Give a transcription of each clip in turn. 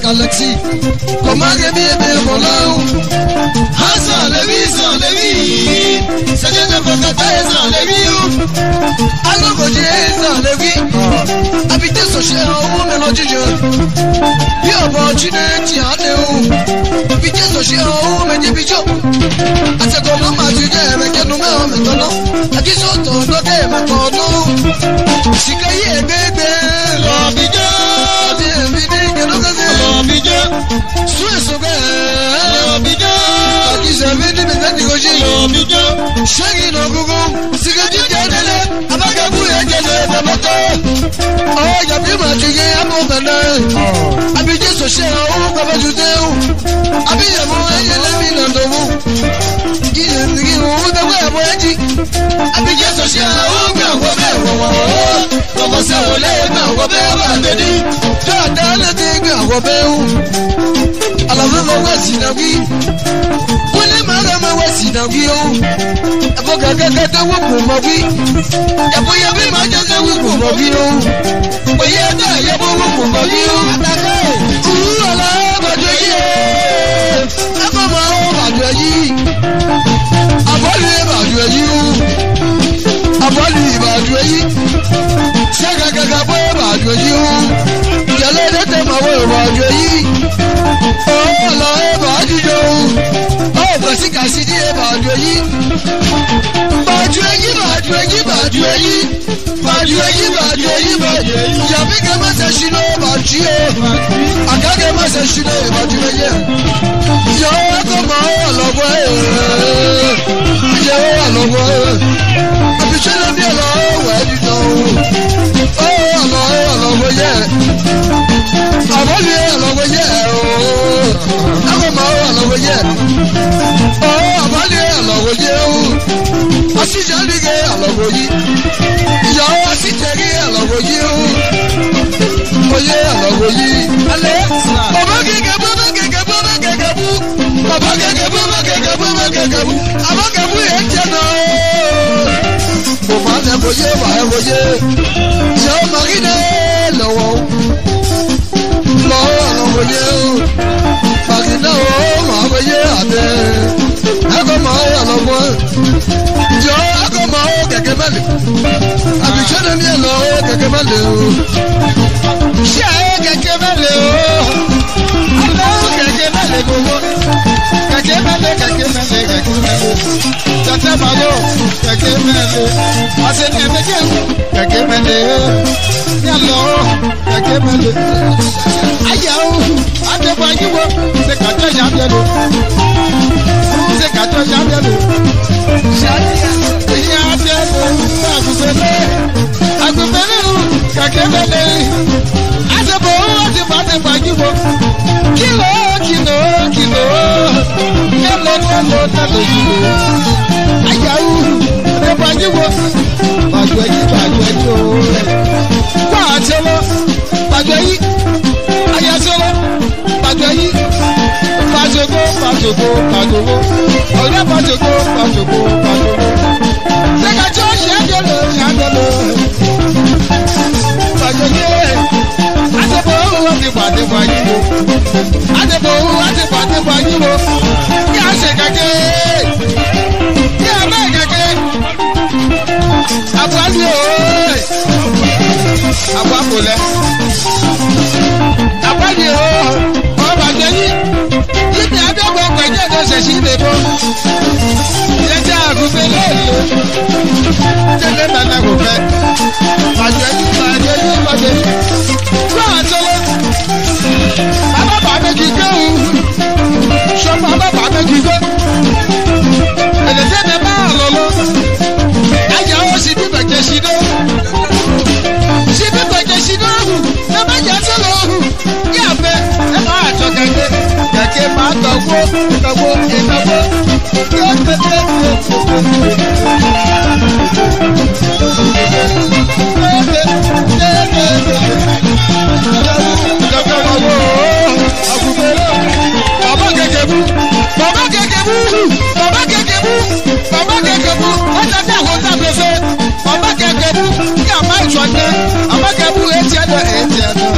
Galaxy, comment bien bon là? Hassan Levi, sans Levi, ça vient de votre tête, sans Levi. Alors, vous dites, sans Levi, habitez ce cher au mélodie. Il y a opportunité à nous. Habitez ce cher au mélodie. À ce moment, tu dis, avec un numéro maintenant, à qui sont ton doté, ma cordon. Si cahier, bébé, l'obligé, bienvenue, l'obligé. Tẹ́lẹ̀ nana kò fẹ́. Bàjẹ́ ní bàjẹ́ ní bàjẹ́. Gbọ́ àtọ́lọ́. Bàbá bàbá kì í gbé o. Sọ bàbá bàbá kì í gbé. Ẹ̀dẹ̀dẹ̀ bẹ̀ bá àlọ́ lọ. Ẹ̀jẹ̀ ó sì bí bẹ̀jẹ̀ sí dó. Sì bí bẹ̀jẹ̀ sí dó. Ẹ bá jẹ́ sọ́lọ́. Kí àbẹ̀ ẹ máa àjọ kẹ̀kẹ́. Kẹ̀kẹ́ máa tọ̀gbó tọ̀gbó ìtọ̀gbó. Baba kekebu, baba kekebu, baba kekebu, baba kekebu. Ọjà tí àwọn ọ̀tá bẹ fẹ́, baba kekebu. Kí a máa jọ ní, baba kekebu etí ẹ̀dọ̀ etí ẹ̀dọ̀.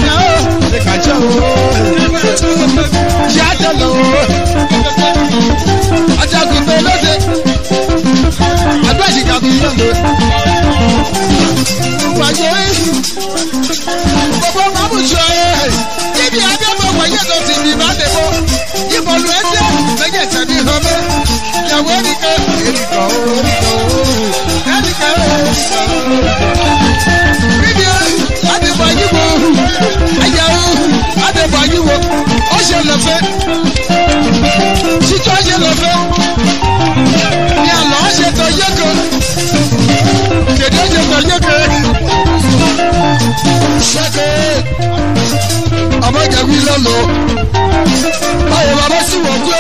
Yàrá ìkàjọ́ o, yàtọ̀ lọ o. Ọjà kùtù lọ́sẹ̀, àdúrà ìṣìkà tó yàn lọ. Wàyé, gbogbo máa mú jọ ẹ̀. Ibi abẹ́bọ̀ wọ̀nyí tó ti di bá dé bọ́. Ìbọ̀lù ẹ̀jẹ̀ lẹ́yìn tẹ̀lé ọmọ. Ìyàwó ẹnìkan ẹnìkan ẹnìkan bíbí adébọ̀ yíwo ayáwó adébọ̀ yíwo ó ṣe lọ́fẹ́. Títọ́ ṣe lọ́fẹ́. Ní àlọ́ ṣe tọ́ yẹ́kọ̀. Kèdè ṣe tọ́ yẹ́kọ̀. Ṣẹ́kẹ̀ ọmọdéwì lọ́lọ́ báwo bàbá sì wọ̀ pé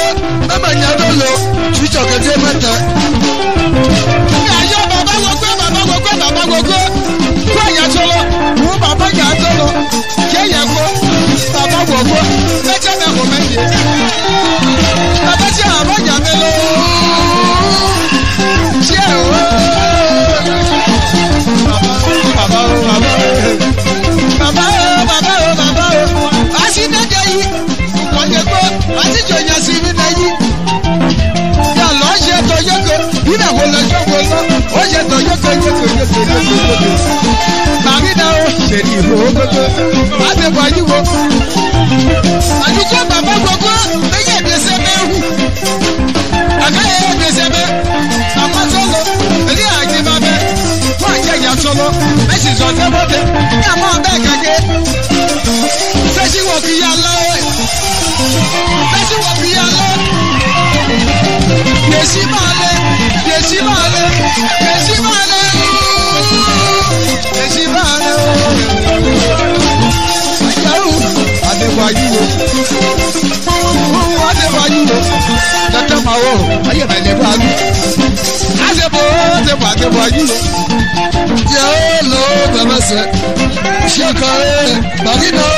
mẹ́mẹ́ ní adó lọ tìjọ́ kẹ́tẹ́ mẹ́ta. Ní ayé bàbá wọ pé bàbá wọ pé bàbá wọ pé kó ẹ̀yà tó lọ wọ́n bàbá yà á tó lọ kí ẹ̀yà kó bàbá wọ pé mẹ́tẹ́ mẹ́kọ̀ọ́ mẹ́tẹ́. Bàbá tí àwọn ọjà mi lọ ṣé ẹ̀ wọ́ bàbá o bàbá o asinade yi kọnyẹgbọ asijọnya si mi na yi yàlọ ṣe tọyẹkọ yìí kò lọjọ kò lọ ó ṣe tọyẹkọ yẹkọ. Màmí náà ó ṣe ìhò gbogbo láti bọ̀ yí wo. Àdúgbò bàbá gbogbo lẹ́yìn ìdẹ́sẹ̀ mẹ́rù. Àgáyé ìdẹ́sẹ̀ mẹ́. Àwọn sọ́lọ eré àgbẹ̀bá bẹ́. Wọ́n àjẹ́ ìyá sọ́lọ. Mẹ́sì sọ tẹ́bọ̀tẹ́. Ní àmọ́ ọ̀bẹ́ kàkẹ́. Fẹ́sí wọ̀ fi yá lọ́wọ́. Fẹ́sí wọ̀ fi yá lọ́wọ́. Yèsí máa lẹ. Yèsí máa lẹ. Yèsí máa lẹ. Yèsí máa lẹ. Àyàwó Adéwáyé wo. Adéwáyé wo. Tẹ́tẹ́ máa wọ̀. Ayé bàá lè bá a lù. Adéwáyé wo. Yẹ́ ló bẹ̀rẹ̀ sẹ́. Ṣé kọ́rẹ́ bàbí náà?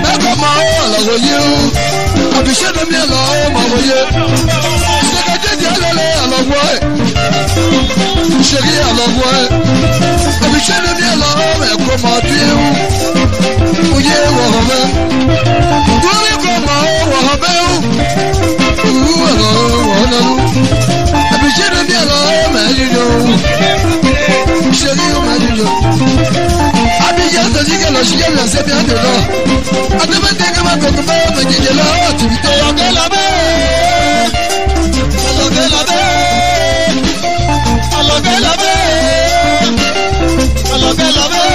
Mẹ́kọ̀ọ́ máa wọ̀ lọ́wọ́ yé o. Àbíṣẹ́ mi mi lọ máa wọ̀ yé. Sẹ́kẹ̀jẹ̀jì alẹ́lẹ́ àlọ́wọ́ ẹ̀. Ṣèrí àlọ́wọ́ ẹ̀. Àbíṣẹ́ mi mi lọ ẹ̀kọ́ máa bí ewu. Oyè wọ̀họ̀ mẹ́. Torí kò máa wọ̀họ̀ mẹ́ o. Òwú ẹ̀rọ wọ̀ nánú. Àbíṣẹ́ mi mi lọ mẹ́rin lọ. Ṣèrí mẹ́rin lọ. Abidjan tọ́jú kẹ́ lọ ṣíyẹ́ mi ọ̀sẹ̀ bí a dè lọ. Adébẹ́tẹ́ kẹ́ máa kọ̀kọ́ bá ọmọ ìdíje lọ. Tìbítẹ́ ọ̀gẹ́ labẹ́. Ọlọ́gẹ́ labẹ́. Ọlọ́gẹ́ labẹ́. Ọlọ́gẹ́ labẹ́.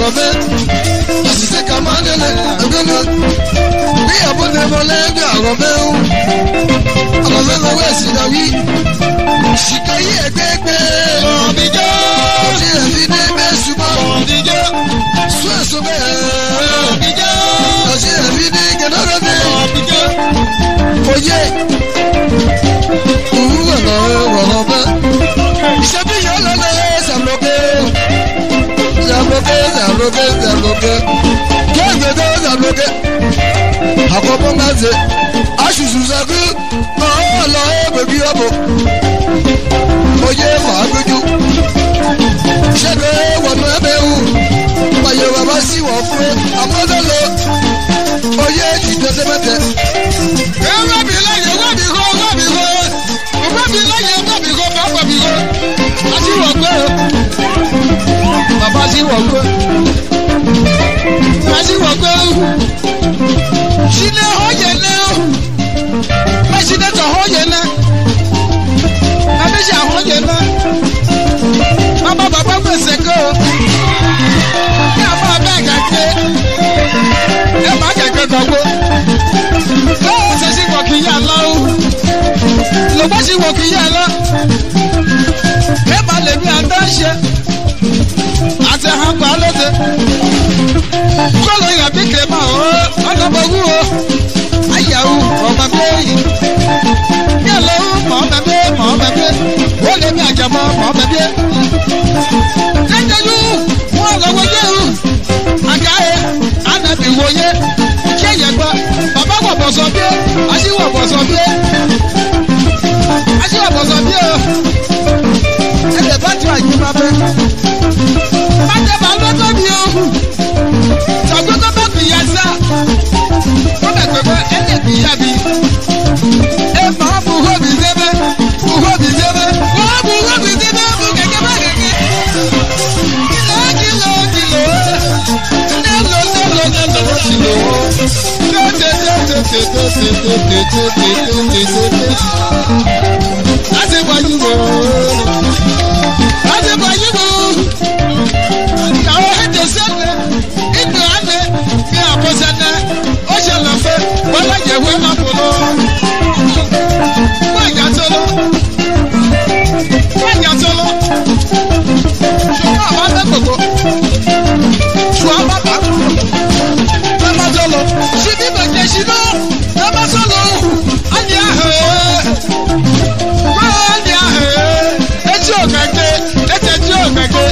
àròfẹ́ àṣìṣe kàmánilẹ̀ ẹgbẹ́nu bí àbúté mọ́lẹ́gbẹ́ àròfẹ́ ń àròfẹ́ lọ́wọ́ ẹ̀sìn dàbí ṣìkà yí ẹgbẹ́gbẹ́ ọ̀bìjọ́ ṣe ẹ̀fí ní ẹgbẹ́ ṣùgbọ́n ọ̀bìjọ́ sún ẹ̀sùn bẹ́ẹ̀ ọ̀bìjọ́ ṣe ẹ̀fí ní gẹ̀dọ́gẹ́dẹ́ ọ̀bìjọ́ oyè òwúrọ̀ lọ́wọ́ ọ̀rọ̀fẹ́ ìṣẹ́bí yọ̀ lọ́lẹ́ ṣàlọ́kẹ́ ṣàlọ́kẹ́ kẹ́gbẹ́gbẹ́ ṣàlọ́kẹ́ àkọ́kọ́ ń gbàgbé aṣùṣù ṣàkú ọ̀ọ́lọ́ ẹ̀bẹ̀bí ọ̀bọ̀ oyè fàágbéjú ṣẹ́gbẹ́ wọ̀nà ẹ̀bẹ̀ wù pàyẹ̀ bàbá sí wọ̀ fún àmọ́tọ́lọ́ oyè ìdẹ́sẹ̀mẹ́tẹ̀. ẹ wá bí lẹ́yìn wá bí kọ́ wá bí kọ́ wá bí lẹ́yìn wá bí kọ́ bá bí kọ́ aṣíwọ̀ pé bàbá aṣíwọ̀ pé aṣíwọ̀ pé ṣílẹ̀ ọ̀yẹ̀ náà mẹ́ṣídẹ́tọ̀ ọ̀yẹ̀ náà abẹ́ṣẹ́ ọ̀yẹ̀ náà bàbá bàbá gbèsè kọ́ ní àbá abẹ́ kàkẹ́ ẹ má kẹ̀kẹ́ dọ̀gbọ́ lọ́wọ́ ṣe ṣì wọ̀ kì í yà lọ́wọ́ lọ́gbọ́n ṣì wọ̀ kì í yà lọ́ ẹ má lè ní àdáṣe àti àhàgbà lóde kọ́lọ̀ ìyàbí kèémà ọ̀nà bọ̀wú o ayàwó ọ̀bà bẹ́ẹ̀yì yàlọ́ mọ̀ bẹ́ẹ̀ wọ́n lè ní àjàmọ́ mọ̀ bẹ́ẹ̀ jẹ́jẹ́jú wọ́n lọ́wọ́ yẹ́rù àgáyé ànàbì wòye kéèyàn gbọ́ bàbá wọ̀ bọ̀sọ̀ bíẹ́ àṣìwọ̀ bọ̀sọ̀ bíẹ́ o ẹ̀jẹ̀ bá tu àyè máa bẹ́ bàjẹ́ bá lọ́tọ́ bí o sọ̀gbọ́n tó bá kìí yá sá wọ́n bẹ̀ pẹ̀pẹ́ ẹ̀jẹ̀ kìí yá bi ẹ̀ máa bu hóbi débẹ̀ wọ́n bu hóbi débẹ̀ bu kẹ̀kẹ́ bá kẹ̀kẹ́ kìlọ̀ láti bọ̀yì wò ìyàwó èdè sẹ́lẹ̀ ìgbè àná ní àbọ̀sẹ̀nẹ̀ ó ṣẹlẹ̀ fẹ́ wọ́n lẹ́yìn ìwé máa bò lọ. wọ́n ìyá tó lọ ṣùgbọ́n àwọn akẹ́kọ̀ọ́ ṣùgbọ́n bàbá bàbá tó lọ ṣíbí bàjẹ́ ṣíná bàbá tó lọ ọ̀nì àhẹ́ etí òkèké etí òkèké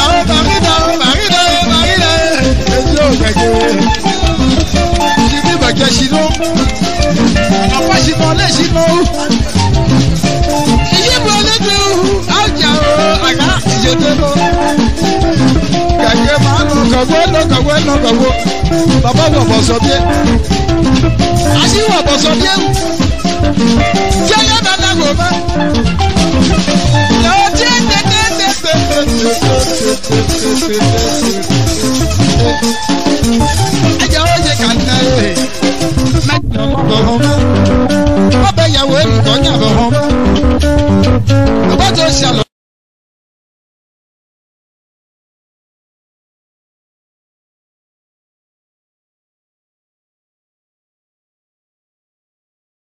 àwọn bàrídà etí òkèké ṣíbí bàjẹ́ ṣíná àpá ṣíná lè ṣíná ìyíbo lédè ọjà àgbà ìṣètò lọ kẹ̀kẹ́ máa lọ kọ̀wé bàbá wọ̀ bọ̀ sọ bíẹ́ àṣìwọ̀ bọ̀ sọ bíẹ́ tí ó yẹ dáadáa wò mọ́ lọ́wọ́ tí ó ẹ̀jẹ̀ ó yẹ kàńtà ẹ̀ mẹ́tò lọ́wọ́ mọ́ ọbẹ̀ ìyàwó ẹ̀mí kọ́ ní àbọ̀ wọn mọ́